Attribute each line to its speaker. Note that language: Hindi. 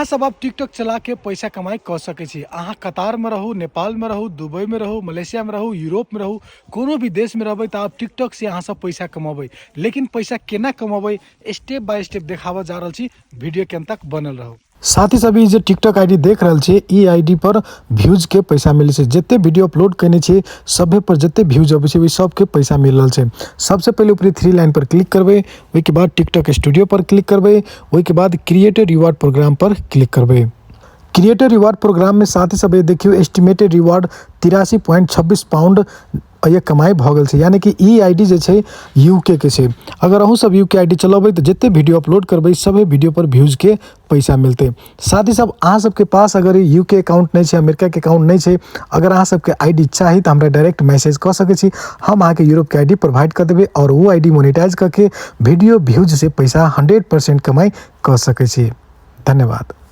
Speaker 1: अहाँ सब अब टिकटॉक चला के पैसा कमाई कर सके छी। अहाँ कतार में रहू, नेपाल में रहू, दुबई में रहू, मलेशिया में रहू, यूरोप में रहू, कोनो भी देश में रहबै तो आप टिकटॉक से अहाँ सब पैसा कमाबै। लेकिन पैसा केना कमाबै स्टेप बाय स्टेप देखावा जा रहल छी, वीडियो के अंत तक बनल रहू। साथ ही सभी जो टिकटॉक आईडी देख रहल छे, ई आईडी पर व्यूज के पैसा मिले छे। जितने वीडियो अपलोड करने छे सभे पर जितने व्यूज आवे छे वही सब के पैसा मिल रहल छे। सबसे पहले ऊपरी 3 लाइन पर क्लिक करबे, वही के बाद टिकटॉक स्टूडियो पर क्लिक करबे, वही के बाद क्रिएटर रिवार्ड प्रोग्राम पर क्लिक करबे। क्रिएटर रिवार्ड प्रोग्राम में साथ ही सब देखियो एस्टिमेटेड रिवार्ड 83.26 पाउंड ये कमाई भ गेल छे। यानी कि ई आईडी जे छे यूके के छे। अगर अहूँ सब यूके आईडी चलाबै तो जितने वीडियो अपलोड करबै सभी वीडियो पर व्यूज के पैसा मिलते। साथ ही सब अहाँ सबके पास अगर यूके अकाउंट नहीं छे, अमेरिका के अकाउंट नहीं छे, अगर अहाँ सबके आईडी चाही तो हमरा डायरेक्ट मैसेज कर सके छी। हम अहाँ के यूरोप के आईडी प्रोवाइड कर देबे और वो आईडी मोनेटाइज करके वीडियो व्यूज से पैसा 100% कमाई कर सके छी। धन्यवाद।